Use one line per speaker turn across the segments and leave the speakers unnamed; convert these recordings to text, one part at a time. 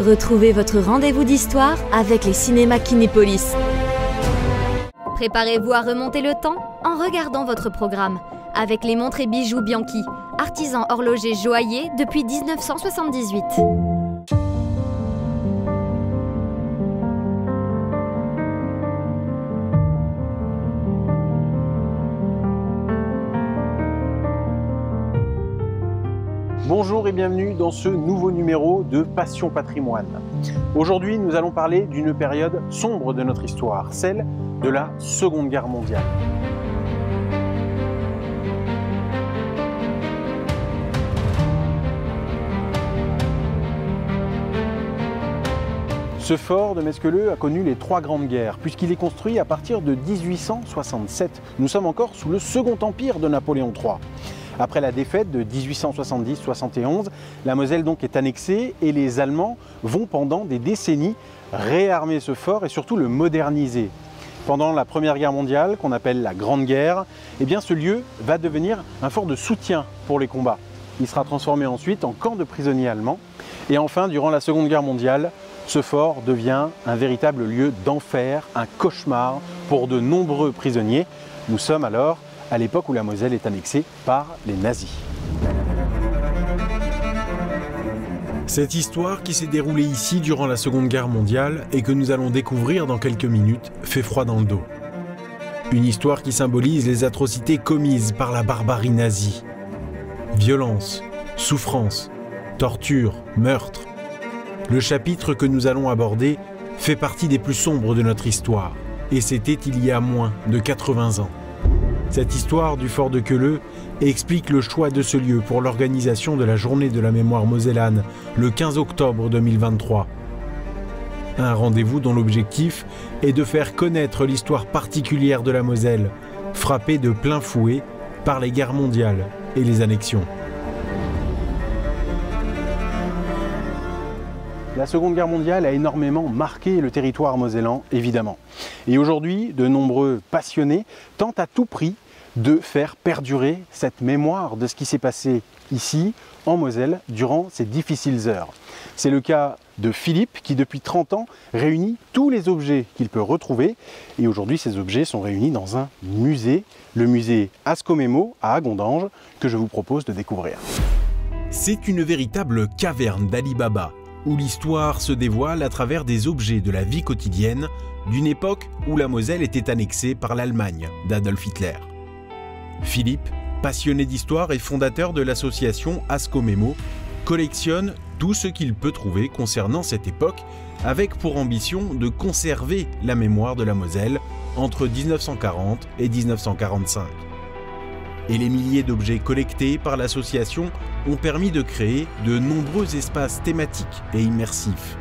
Retrouvez votre rendez-vous d'histoire avec les cinémas Kinépolis. Préparez-vous à remonter le temps en regardant votre programme avec les montres et bijoux Bianchi, artisan horloger joaillier depuis 1978.
Bonjour et bienvenue dans ce nouveau numéro de Passion Patrimoine. Aujourd'hui, nous allons parler d'une période sombre de notre histoire, celle de la Seconde Guerre mondiale. Ce fort de Mesqueleu a connu les trois grandes guerres, puisqu'il est construit à partir de 1867. Nous sommes encore sous le Second Empire de Napoléon III. Après la défaite de 1870-71, la Moselle donc est annexée et les Allemands vont pendant des décennies réarmer ce fort et surtout le moderniser. Pendant la Première Guerre mondiale, qu'on appelle la Grande Guerre, eh bien ce lieu va devenir un fort de soutien pour les combats. Il sera transformé ensuite en camp de prisonniers allemands. Et enfin, durant la Seconde Guerre mondiale, ce fort devient un véritable lieu d'enfer, un cauchemar pour de nombreux prisonniers. Nous sommes alors à l'époque où la Moselle est annexée par les nazis.
Cette histoire qui s'est déroulée ici durant la Seconde Guerre mondiale et que nous allons découvrir dans quelques minutes fait froid dans le dos. Une histoire qui symbolise les atrocités commises par la barbarie nazie. Violence, souffrance, torture, meurtre. Le chapitre que nous allons aborder fait partie des plus sombres de notre histoire. Et c'était il y a moins de 80 ans. Cette histoire du fort de Queuleu explique le choix de ce lieu pour l'organisation de la journée de la mémoire mosellane le 15 octobre 2023. Un rendez-vous dont l'objectif est de faire connaître l'histoire particulière de la Moselle, frappée de plein fouet par les guerres mondiales et les annexions.
La Seconde Guerre mondiale a énormément marqué le territoire mosellan, évidemment. Et aujourd'hui, de nombreux passionnés tentent à tout prix de faire perdurer cette mémoire de ce qui s'est passé ici, en Moselle, durant ces difficiles heures. C'est le cas de Philippe, qui depuis 30 ans réunit tous les objets qu'il peut retrouver. Et aujourd'hui, ces objets sont réunis dans un musée, le musée Ascomémo à Agondange, que je vous propose de découvrir.
C'est une véritable caverne d'Ali Baba, où l'histoire se dévoile à travers des objets de la vie quotidienne d'une époque où la Moselle était annexée par l'Allemagne d'Adolf Hitler. Philippe, passionné d'histoire et fondateur de l'association Ascomémo, collectionne tout ce qu'il peut trouver concernant cette époque, avec pour ambition de conserver la mémoire de la Moselle entre 1940 et 1945. Et les milliers d'objets collectés par l'association ont permis de créer de nombreux espaces thématiques et immersifs.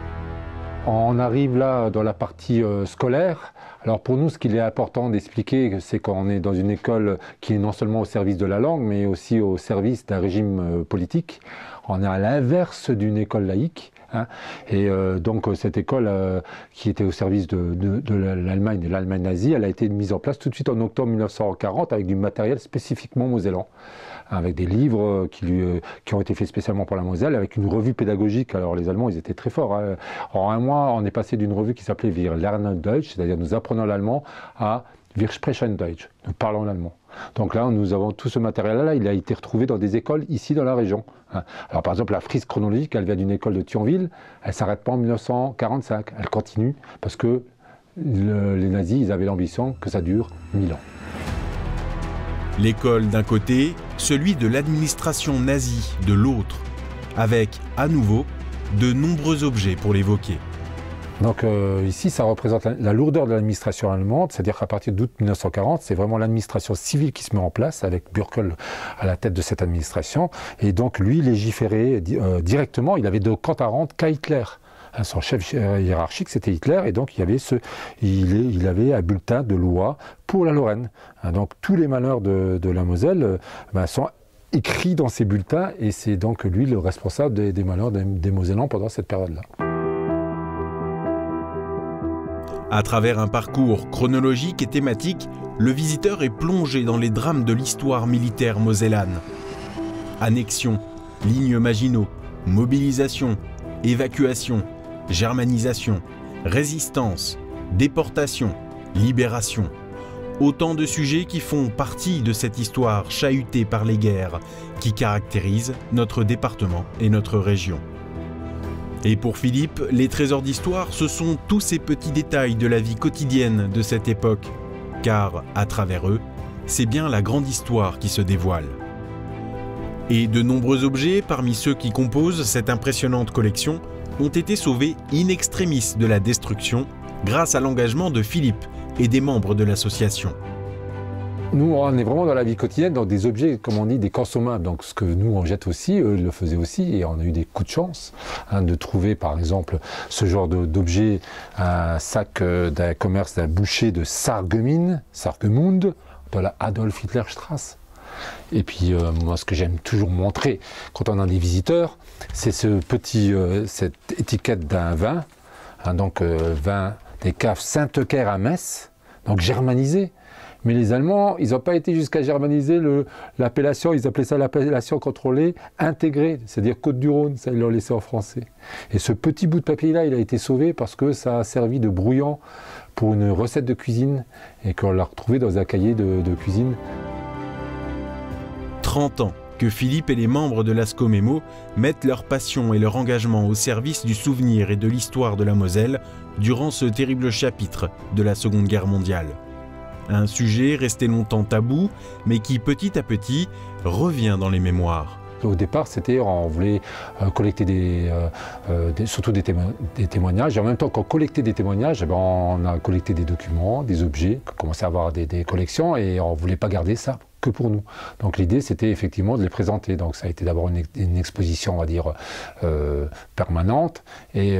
On arrive là dans la partie scolaire. Alors pour nous, ce qu'il est important d'expliquer, c'est qu'on est dans une école qui est non seulement au service de la langue, mais aussi au service d'un régime politique. On est à l'inverse d'une école laïque. Et donc cette école qui était au service de l'Allemagne, de l'Allemagne nazie, elle a été mise en place tout de suite en octobre 1940 avec du matériel spécifiquement mosellan, avec des livres qui ont été faits spécialement pour la Moselle, avec une revue pédagogique. Alors les Allemands, ils étaient très forts. En un mois, on est passé d'une revue qui s'appelait Wir lernen Deutsch, c'est-à-dire nous apprenons l'allemand, à Wir sprechen Deutsch, nous parlons l'allemand. Donc là, nous avons tout ce matériel-là, il a été retrouvé dans des écoles ici dans la région. Alors par exemple, la frise chronologique, elle vient d'une école de Thionville, elle ne s'arrête pas en 1945, elle continue parce que les nazis, ils avaient l'ambition que ça dure 1000 ans.
L'école d'un côté, celui de l'administration nazie de l'autre, avec, à nouveau, de nombreux objets pour l'évoquer.
Donc ici, ça représente la lourdeur de l'administration allemande, c'est-à-dire qu'à partir d'août 1940, c'est vraiment l'administration civile qui se met en place, avec Bürkel à la tête de cette administration. Et donc lui légiférait directement, il avait de compte à rendre qu'à Hitler. Son chef hiérarchique, c'était Hitler, et donc il avait un bulletin de loi pour la Lorraine. Donc tous les malheurs de la Moselle sont écrits dans ces bulletins, et c'est donc lui le responsable des malheurs des Mosellans pendant cette période-là.
À travers un parcours chronologique et thématique, le visiteur est plongé dans les drames de l'histoire militaire mosellane. Annexion, lignes Maginot, mobilisation, évacuation, germanisation, résistance, déportation, libération. Autant de sujets qui font partie de cette histoire chahutée par les guerres qui caractérise notre département et notre région. Et pour Philippe, les trésors d'histoire, ce sont tous ces petits détails de la vie quotidienne de cette époque, car à travers eux, c'est bien la grande histoire qui se dévoile. Et de nombreux objets, parmi ceux qui composent cette impressionnante collection, ont été sauvés in extremis de la destruction grâce à l'engagement de Philippe et des membres de l'association.
Nous, on est vraiment dans la vie quotidienne, dans des objets, comme on dit, des consommables. Donc ce que nous, on jette aussi, eux, ils le faisaient aussi, et on a eu des coups de chance de trouver, par exemple, ce genre d'objet, un sac d'un commerce d'un boucher de Sarreguemines, dans la Adolf Hitler Strasse. Et puis, moi, ce que j'aime toujours montrer quand on a des visiteurs, c'est cette étiquette d'un vin, vin des caves Sainte-Caire à Metz, donc germanisé. Mais les Allemands, ils n'ont pas été jusqu'à germaniser l'appellation, ils appelaient ça l'appellation contrôlée intégrée, c'est-à-dire Côte-du-Rhône, ça ils l'ont laissé en français. Et ce petit bout de papier-là, il a été sauvé parce que ça a servi de brouillon pour une recette de cuisine et qu'on l'a retrouvé dans un cahier de cuisine.
30 ans que Philippe et les membres de l'Ascomémo mettent leur passion et leur engagement au service du souvenir et de l'histoire de la Moselle durant ce terrible chapitre de la Seconde Guerre mondiale. Un sujet resté longtemps tabou, mais qui petit à petit revient dans les mémoires.
Au départ, on voulait collecter surtout des témoignages. Et en même temps qu'on collectait des témoignages, on a collecté des documents, des objets, on commençait à avoir des collections et on ne voulait pas garder ça que pour nous. Donc l'idée, c'était effectivement de les présenter. Donc ça a été d'abord une exposition, on va dire, permanente. Et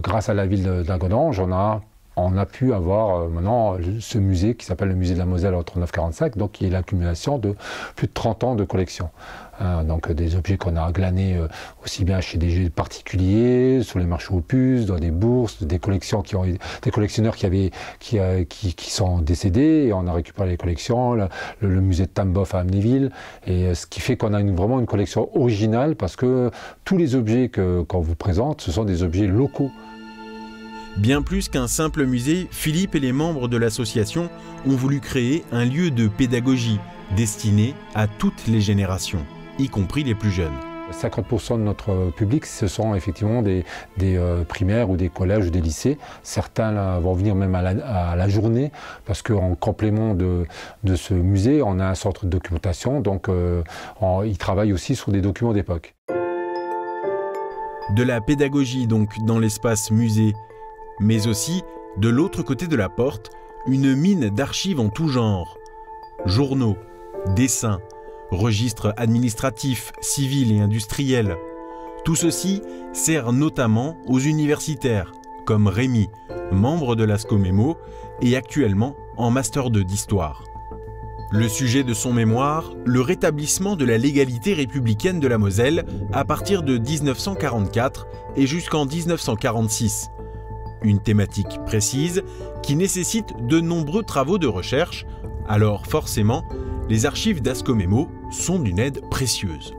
grâce à la ville d'Agonange, on a pu avoir maintenant ce musée qui s'appelle le musée de la Moselle en 39-45, donc qui est l'accumulation de plus de 30 ans de collection. Donc des objets qu'on a glanés aussi bien chez des particuliers, sur les marchés aux puces, dans des bourses, des collections des collectionneurs qui sont décédés, et on a récupéré les collections, le musée de Tambov à Amnéville, et ce qui fait qu'on a vraiment une collection originale, parce que tous les objets qu'on vous présente, ce sont des objets locaux.
Bien plus qu'un simple musée, Philippe et les membres de l'association ont voulu créer un lieu de pédagogie destiné à toutes les générations, y compris les plus jeunes.
50% de notre public, ce sont effectivement des primaires ou des collèges ou des lycées. Certains là, vont venir même à la journée, parce qu'en complément de ce musée, on a un centre de documentation, donc ils travaillent aussi sur des documents d'époque.
De la pédagogie donc dans l'espace musée, mais aussi, de l'autre côté de la porte, une mine d'archives en tout genre. Journaux, dessins, registres administratifs, civils et industriels. Tout ceci sert notamment aux universitaires, comme Rémi, membre de l'Ascomémo et actuellement en Master 2 d'Histoire. Le sujet de son mémoire, le rétablissement de la légalité républicaine de la Moselle à partir de 1944 et jusqu'en 1946. Une thématique précise qui nécessite de nombreux travaux de recherche, alors forcément, les archives d'Ascomémo sont d'une aide précieuse.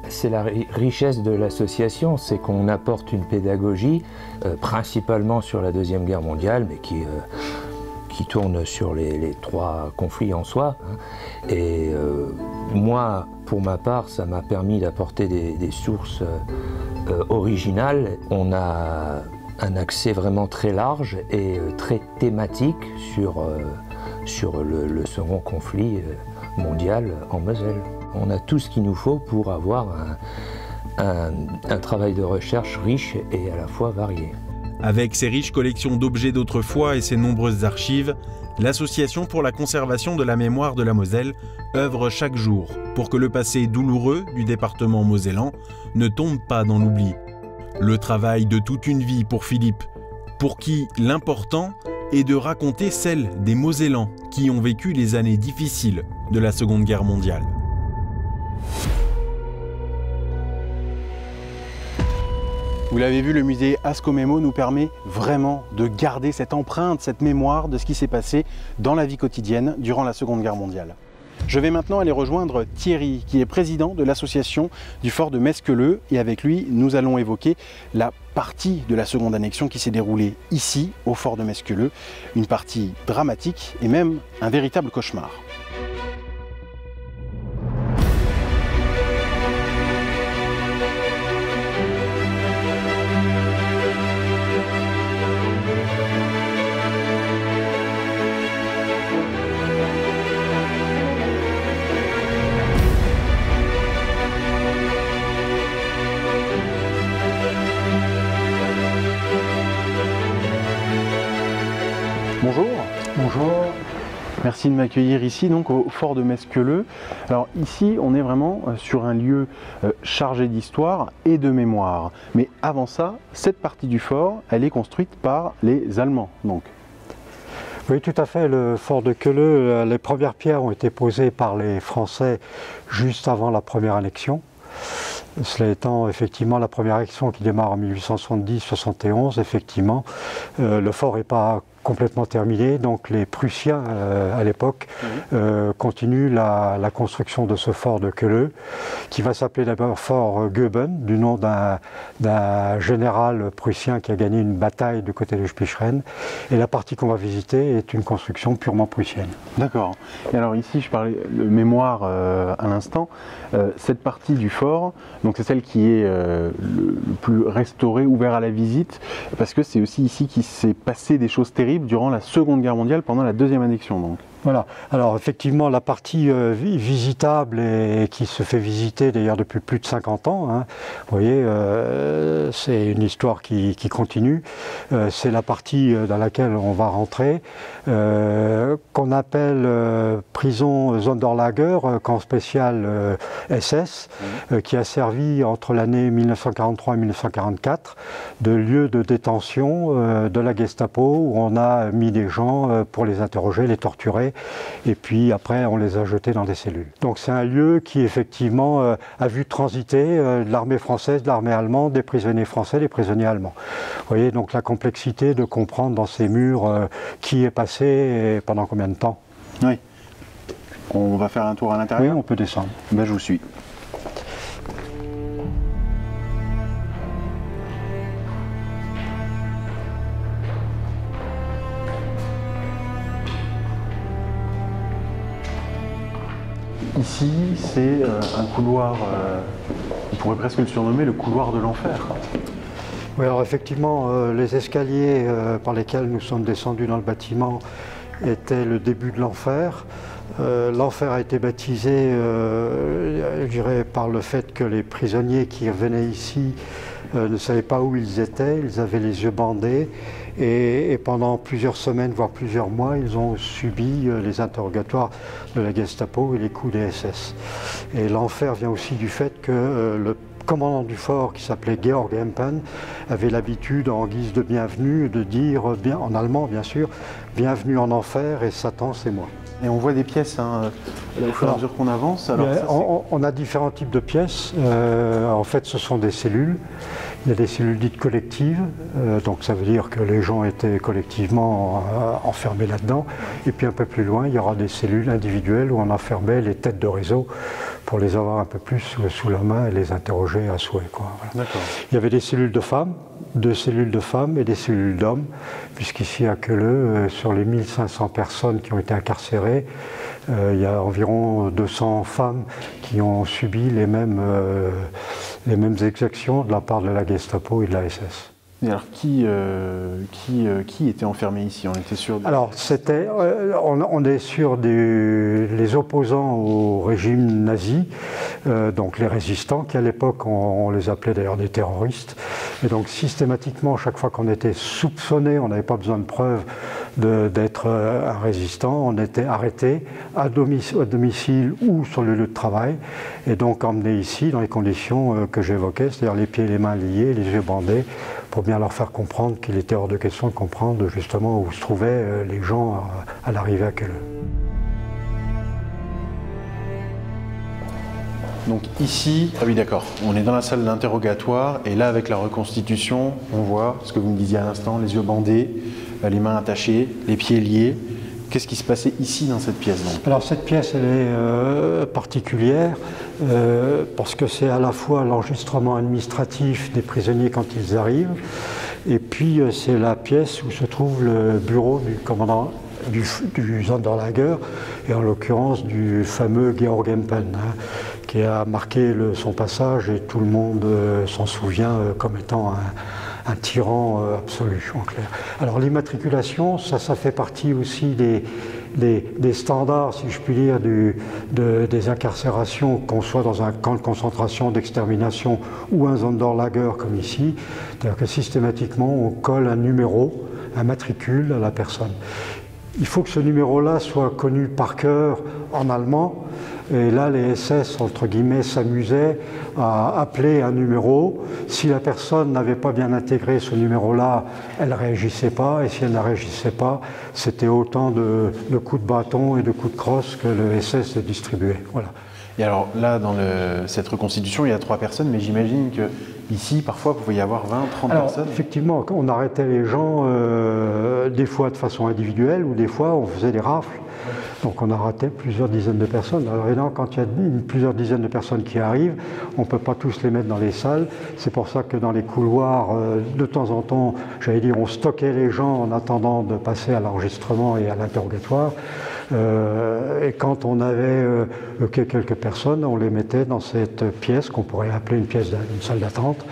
C'est la richesse de l'association, c'est qu'on apporte une pédagogie, principalement sur la Deuxième Guerre mondiale, mais qui tourne sur les trois conflits en soi. Et moi, pour ma part, ça m'a permis d'apporter des sources originales. On a un accès vraiment très large et très thématique sur le second conflit mondial en Moselle. On a tout ce qu'il nous faut pour avoir un travail de recherche riche et à la fois varié.
Avec ses riches collections d'objets d'autrefois et ses nombreuses archives, l'Association pour la conservation de la mémoire de la Moselle œuvre chaque jour pour que le passé douloureux du département mosellan ne tombe pas dans l'oubli. Le travail de toute une vie pour Philippe, pour qui l'important est de raconter celle des Mosellans qui ont vécu les années difficiles de la Seconde Guerre mondiale.
Vous l'avez vu, le musée Ascomémo nous permet vraiment de garder cette empreinte, cette mémoire de ce qui s'est passé dans la vie quotidienne durant la Seconde Guerre mondiale. Je vais maintenant aller rejoindre Thierry, qui est président de l'association du fort de Mesqueleu, et avec lui, nous allons évoquer la partie de la seconde annexion qui s'est déroulée ici, au fort de Mesqueleu, une partie dramatique et même un véritable cauchemar. Bonjour.
Bonjour.
Merci de m'accueillir ici, donc au fort de Mesqueleu. Alors ici, on est vraiment sur un lieu chargé d'histoire et de mémoire. Mais avant ça, cette partie du fort, elle est construite par les Allemands, donc.
Oui, tout à fait. Le fort de Queuleu, les premières pierres ont été posées par les Français juste avant la première annexion. Cela étant effectivement la première annexion qui démarre en 1870-71, effectivement, le fort n'est pas complètement terminé, donc les Prussiens à l'époque continuent la construction de ce fort de Queuleu, qui va s'appeler d'abord fort Goeben, du nom d'un général prussien qui a gagné une bataille du côté de Spicheren, et la partie qu'on va visiter est une construction purement prussienne.
D'accord. Et alors ici, je parlais de mémoire à l'instant, cette partie du fort, donc c'est celle qui est le plus restaurée, ouverte à la visite, parce que c'est aussi ici qu'il s'est passé des choses terribles durant la Seconde Guerre mondiale, pendant la deuxième annexion donc.
Voilà, alors effectivement la partie visitable et qui se fait visiter d'ailleurs depuis plus de 50 ans, hein, vous voyez, c'est une histoire qui continue, c'est la partie dans laquelle on va rentrer, qu'on appelle prison Sonderlager, camp spécial SS, qui a servi entre l'année 1943 et 1944 de lieu de détention de la Gestapo, où on a mis des gens pour les interroger, les torturer, et puis après on les a jetés dans des cellules. Donc c'est un lieu qui effectivement a vu transiter de l'armée française, de l'armée allemande, des prisonniers français, des prisonniers allemands. Vous voyez donc la complexité de comprendre dans ces murs qui est passé et pendant combien de temps.
Oui. On va faire un tour à l'intérieur.
Oui, on peut descendre.
Ben, je vous suis. Ici, c'est un couloir, on pourrait presque le surnommer le couloir de l'enfer.
Oui, alors effectivement, les escaliers par lesquels nous sommes descendus dans le bâtiment étaient le début de l'enfer. L'enfer a été baptisé, je dirais, par le fait que les prisonniers qui venaient ici ne savaient pas où ils étaient, ils avaient les yeux bandés et pendant plusieurs semaines, voire plusieurs mois, ils ont subi les interrogatoires de la Gestapo et les coups des SS. Et l'enfer vient aussi du fait que le commandant du fort, qui s'appelait Georg Empen, avait l'habitude, en guise de bienvenue, de dire, en allemand bien sûr, « Bienvenue en enfer et Satan c'est moi ».
Et on voit des pièces hein, au fur et à mesure qu'on avance. Alors,
on a différents types de pièces. En fait, ce sont des cellules. Il y a des cellules dites collectives, donc ça veut dire que les gens étaient collectivement enfermés là-dedans. Et puis un peu plus loin, il y aura des cellules individuelles où on enfermait les têtes de réseau pour les avoir un peu plus sous la main et les interroger à souhait. Voilà. Il y avait des cellules de femmes, 2 cellules de femmes et des cellules d'hommes, puisqu'ici à Queuleu, sur les 1500 personnes qui ont été incarcérées, il y a environ 200 femmes qui ont subi les mêmes exactions de la part de la Gestapo et de la SS.
Et alors qui était enfermé ici? On était sur
Alors on est sur les opposants au régime nazi, donc les résistants, qui à l'époque on les appelait d'ailleurs des terroristes. Et donc systématiquement, chaque fois qu'on était soupçonné, on n'avait pas besoin de preuves d'être un résistant, on était arrêté à domicile ou sur le lieu de travail, et donc emmené ici dans les conditions que j'évoquais, c'est-à-dire les pieds et les mains liés, les yeux bandés, pour bien leur faire comprendre qu'il était hors de question de comprendre justement où se trouvaient les gens à l'arrivée à Queuleu.
Donc ici, ah oui d'accord, on est dans la salle d'interrogatoire et là avec la reconstitution, on voit ce que vous me disiez à l'instant, les yeux bandés, les mains attachées, les pieds liés, Qu'est-ce qui se passait ici dans cette pièce donc?
Alors cette pièce elle est particulière parce que c'est à la fois l'enregistrement administratif des prisonniers quand ils arrivent et puis c'est la pièce où se trouve le bureau du commandant du Sonderlager et en l'occurrence du fameux Georg Empen qui a marqué son passage et tout le monde s'en souvient comme étant un tyran absolu en clair. Alors l'immatriculation, ça fait partie aussi des standards, si je puis dire, des incarcérations, qu'on soit dans un camp de concentration, d'extermination ou un Sonderlager comme ici. C'est-à-dire que systématiquement on colle un numéro, un matricule à la personne. Il faut que ce numéro-là soit connu par cœur en allemand. Et là, les SS, entre guillemets, s'amusaient à appeler un numéro. Si la personne n'avait pas bien intégré ce numéro-là, elle ne réagissait pas. Et si elle ne réagissait pas, c'était autant de coups de bâton et de coups de crosse que le SS distribuait. Voilà.
Et alors là, dans cette reconstitution, il y a 3 personnes, mais j'imagine que ici, parfois, vous pouvez y avoir 20, 30 personnes.
Effectivement, on arrêtait les gens des fois de façon individuelle ou des fois on faisait des rafles. Donc on arrêtait plusieurs dizaines de personnes. Alors évidemment, quand il y a plusieurs dizaines de personnes qui arrivent, on ne peut pas tous les mettre dans les salles. C'est pour ça que dans les couloirs, de temps en temps, j'allais dire, on stockait les gens en attendant de passer à l'enregistrement et à l'interrogatoire. Et quand on avait quelques personnes, on les mettait dans cette pièce qu'on pourrait appeler une salle d'attente.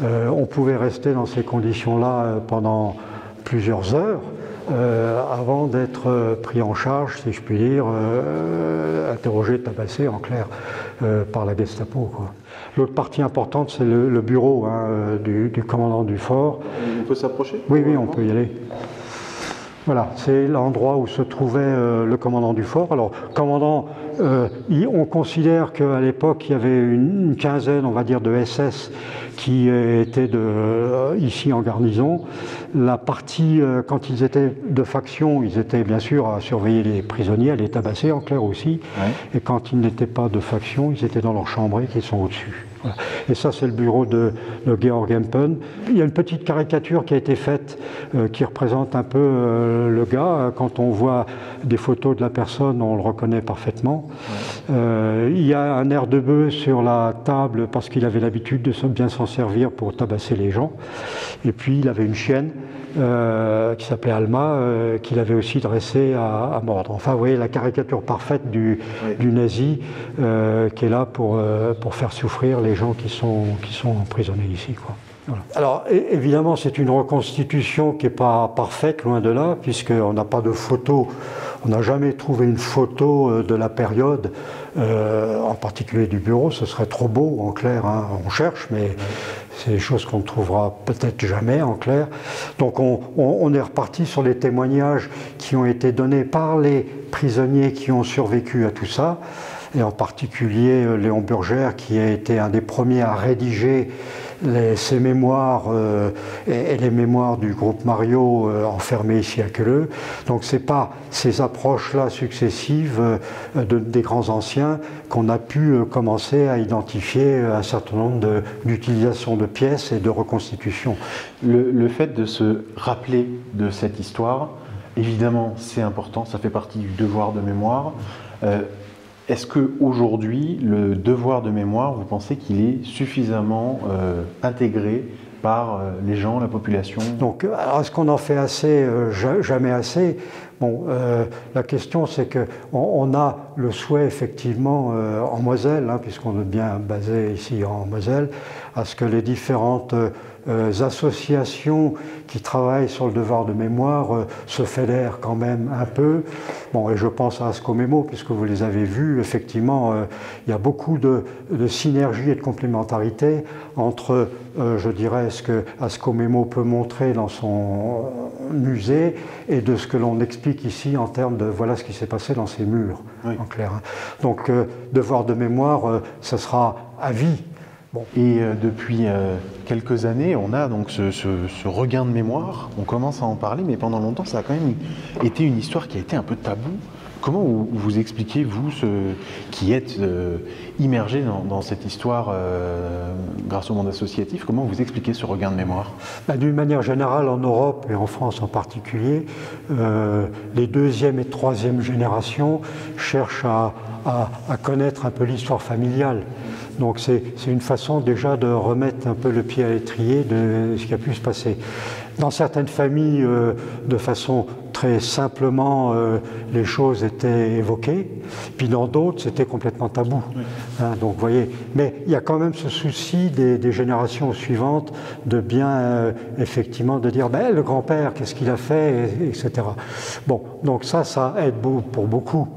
On pouvait rester dans ces conditions-là pendant plusieurs heures avant d'être pris en charge, si je puis dire, interrogé, tabassé en clair par la Gestapo, quoi. L'autre partie importante, c'est le bureau du commandant du fort.
On peut s'approcher?
Oui, on peut y aller. Voilà, c'est l'endroit où se trouvait le commandant du fort. Alors, commandant, on considère qu'à l'époque, il y avait une quinzaine, on va dire, de SS qui étaient ici en garnison. La partie, quand ils étaient de faction, ils étaient bien sûr à surveiller les prisonniers, à les tabasser en clair aussi. Ouais. Et quand ils n'étaient pas de faction, ils étaient dans leurs chambrées qui sont au-dessus. Voilà. Et ça, c'est le bureau de Georg Empen. Il y a une petite caricature qui a été faite qui représente un peu le gars. Quand on voit des photos de la personne, on le reconnaît parfaitement. Ouais. Il y a un air de bœuf sur la table parce qu'il avait l'habitude de bien s'en servir pour tabasser les gens. Et puis, il avait une chienne qui s'appelait Alma, qu'il avait aussi dressée à mordre. Enfin, vous voyez la caricature parfaite du nazi qui est là pour faire souffrir les gens qui sont emprisonnés ici, quoi. Voilà. Alors évidemment c'est une reconstitution qui n'est pas parfaite, loin de là, puisqu'on n'a pas de photo, on n'a jamais trouvé une photo de la période, en particulier du bureau, ce serait trop beau en clair, hein. On cherche mais c'est des choses qu'on ne trouvera peut-être jamais en clair. Donc on est reparti sur les témoignages qui ont été donnés par les prisonniers qui ont survécu à tout ça, et en particulier Léon Burgère qui a été un des premiers à rédiger ses mémoires et les mémoires du groupe Mario enfermés ici à Quelleu. Donc c'est pas ces approches-là successives des grands anciens qu'on a pu commencer à identifier un certain nombre d'utilisations de pièces et de reconstitutions.
Le fait de se rappeler de cette histoire, évidemment c'est important, ça fait partie du devoir de mémoire. Est-ce qu'aujourd'hui, le devoir de mémoire, vous pensez qu'il est suffisamment intégré par les gens, la population?
Donc, est-ce qu'on en fait assez? Jamais assez. Bon, la question, c'est qu'on a le souhait, effectivement, en Moselle, hein, puisqu'on est bien basé ici en Moselle, à ce que les différentes associations qui travaillent sur le devoir de mémoire se fédèrent quand même un peu. Bon, et je pense à Ascomémo, puisque vous les avez vus, effectivement, il y a beaucoup de synergie et de complémentarité entre, je dirais, ce que Ascomémo peut montrer dans son musée et de ce que l'on explique ici en termes de voilà ce qui s'est passé dans ces murs, oui. En clair. Donc, devoir de mémoire, ça sera à vie. Bon.
Et depuis quelques années, on a donc ce regain de mémoire. On commence à en parler, mais pendant longtemps, ça a quand même été une histoire qui a été un peu tabou. Comment vous expliquez, vous, qui êtes immergé dans cette histoire grâce au monde associatif, comment vous expliquez ce regain de mémoire?
D'une manière générale, en Europe et en France en particulier, les deuxième et troisième générations cherchent à connaître un peu l'histoire familiale. Donc c'est une façon déjà de remettre un peu le pied à l'étrier de ce qui a pu se passer. Dans certaines familles, de façon très simplement, les choses étaient évoquées, puis dans d'autres, c'était complètement tabou. Oui. Hein, donc, vous voyez, mais il y a quand même ce souci des générations suivantes de bien, effectivement, de dire, ben, le grand-père, qu'est-ce qu'il a fait, etc. Bon, donc ça aide pour beaucoup.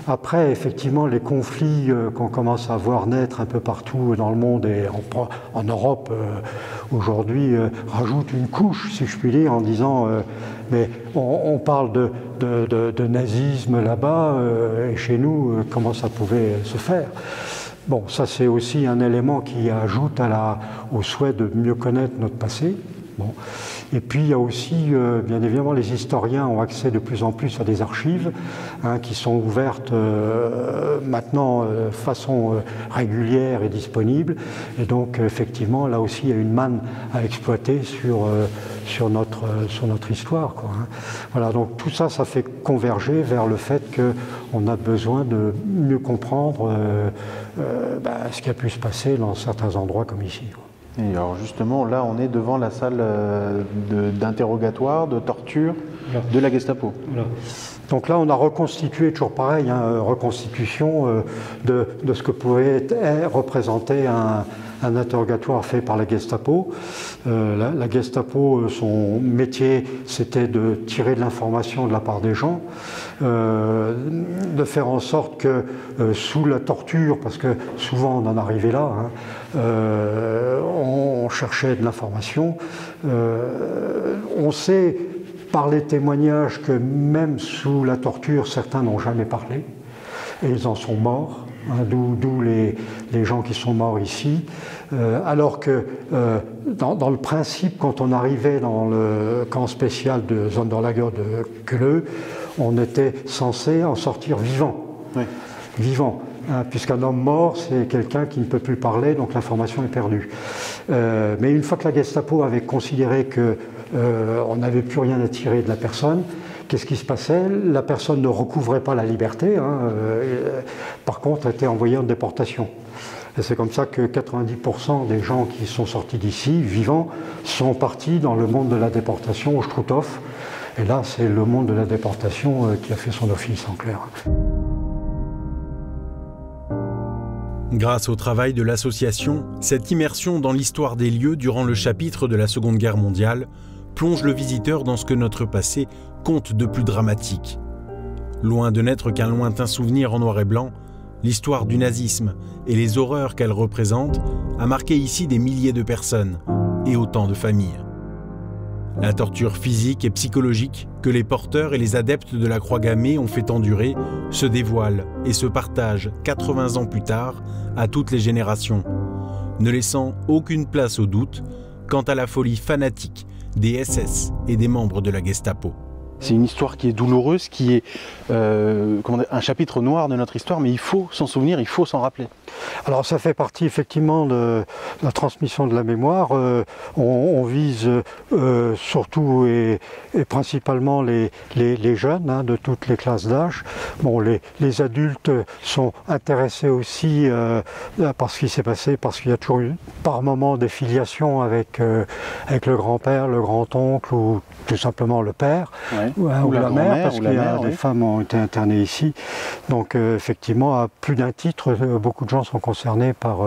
Après, effectivement, les conflits qu'on commence à voir naître un peu partout dans le monde et en Europe, aujourd'hui, rajoutent une couche, si je puis dire, en disant mais on parle de nazisme là-bas, et chez nous, comment ça pouvait se faire? Bon, ça c'est aussi un élément qui ajoute au souhait de mieux connaître notre passé. Bon. Et puis il y a aussi, bien évidemment, les historiens ont accès de plus en plus à des archives qui sont ouvertes maintenant de façon régulière et disponible. Et donc effectivement, là aussi, il y a une manne à exploiter sur notre histoire, quoi, hein. Voilà, donc tout ça, ça fait converger vers le fait qu'on a besoin de mieux comprendre ce qui a pu se passer dans certains endroits comme ici, quoi.
Et alors justement, là, on est devant la salle d'interrogatoire, de torture de la Gestapo. Voilà.
Donc là, on a reconstitué, toujours pareil, reconstitution de ce que pouvait représenter un interrogatoire fait par la Gestapo. La Gestapo, son métier, c'était de tirer de l'information de la part des gens, de faire en sorte que, sous la torture, parce que souvent on en arrivait là, on cherchait de l'information. On sait par les témoignages que même sous la torture, certains n'ont jamais parlé, et ils en sont morts, d'où les gens qui sont morts ici. Alors que dans le principe, quand on arrivait dans le camp spécial de Sonderlager de Quelle, on était censé en sortir vivant. Oui. Vivant. Puisqu'un homme mort, c'est quelqu'un qui ne peut plus parler, donc l'information est perdue. Mais une fois que la Gestapo avait considéré qu'on n'avait plus rien à tirer de la personne, qu'est-ce qui se passait? La personne ne recouvrait pas la liberté, par contre était envoyée en déportation. Et c'est comme ça que 90% des gens qui sont sortis d'ici, vivants, sont partis dans le monde de la déportation au Struthof. Et là, c'est le monde de la déportation qui a fait son office, en clair.
Grâce au travail de l'association, cette immersion dans l'histoire des lieux durant le chapitre de la Seconde Guerre mondiale plonge le visiteur dans ce que notre passé compte de plus dramatique. Loin de n'être qu'un lointain souvenir en noir et blanc, l'histoire du nazisme et les horreurs qu'elle représente a marqué ici des milliers de personnes et autant de familles. La torture physique et psychologique que les porteurs et les adeptes de la croix gammée ont fait endurer se dévoile et se partage 80 ans plus tard à toutes les générations, ne laissant aucune place au doute quant à la folie fanatique des SS et des membres de la Gestapo.
C'est une histoire qui est douloureuse, qui est un chapitre noir de notre histoire, mais il faut s'en souvenir, il faut s'en rappeler.
Alors ça fait partie effectivement de la transmission de la mémoire. On vise surtout et principalement les jeunes de toutes les classes d'âge. Bon, les adultes sont intéressés aussi par ce qui s'est passé, parce qu'il y a toujours eu par moment des filiations avec le grand-père, le grand-oncle ou tout simplement le père. Ouais. Ou la mère, parce qu'il y a des femmes ont été internées ici. Donc effectivement, à plus d'un titre, beaucoup de gens sont concernés par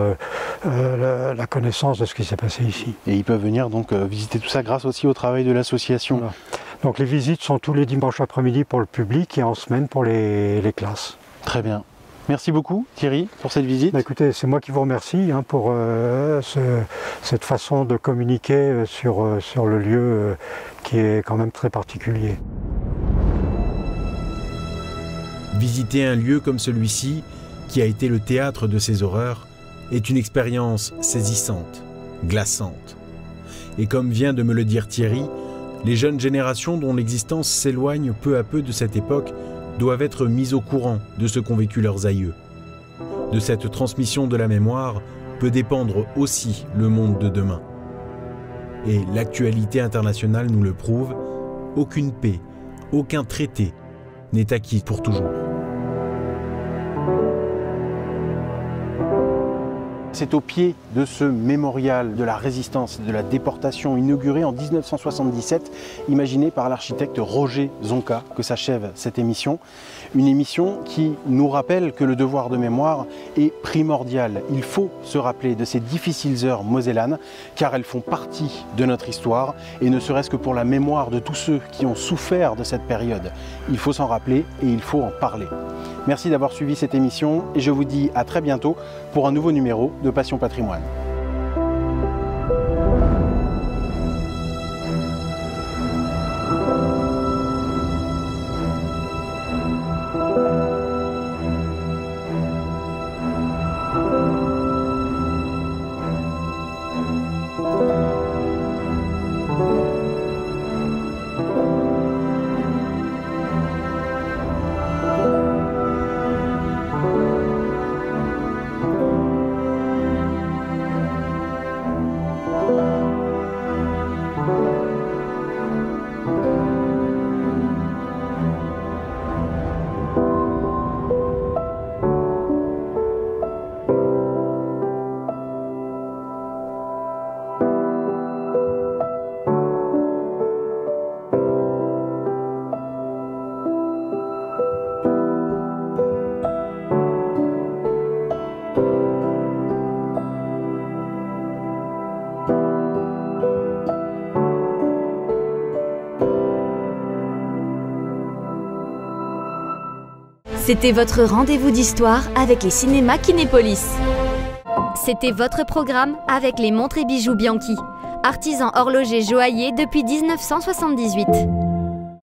la connaissance de ce qui s'est passé ici.
Et ils peuvent venir donc visiter tout ça grâce aussi au travail de l'association.
Voilà. Donc les visites sont tous les dimanches après-midi pour le public et en semaine pour les classes.
Très bien. Merci beaucoup Thierry pour cette visite.
Écoutez, c'est moi qui vous remercie pour cette façon de communiquer sur le lieu qui est quand même très particulier.
Visiter un lieu comme celui-ci, qui a été le théâtre de ces horreurs, est une expérience saisissante, glaçante. Et comme vient de me le dire Thierry, les jeunes générations dont l'existence s'éloigne peu à peu de cette époque doivent être mises au courant de ce qu'ont vécu leurs aïeux. De cette transmission de la mémoire peut dépendre aussi le monde de demain. Et l'actualité internationale nous le prouve, aucune paix, aucun traité n'est acquis pour toujours.
C'est au pied de ce mémorial de la résistance et de la déportation inauguré en 1977, imaginé par l'architecte Roger Zonca, que s'achève cette émission. Une émission qui nous rappelle que le devoir de mémoire est primordial. Il faut se rappeler de ces difficiles heures mosellanes, car elles font partie de notre histoire, et ne serait-ce que pour la mémoire de tous ceux qui ont souffert de cette période. Il faut s'en rappeler et il faut en parler. Merci d'avoir suivi cette émission et je vous dis à très bientôt pour un nouveau numéro de Passion Patrimoine.
C'était votre rendez-vous d'histoire avec les cinémas Kinépolis. C'était votre programme avec les montres et bijoux Bianchi, artisans horlogers joailliers depuis 1978.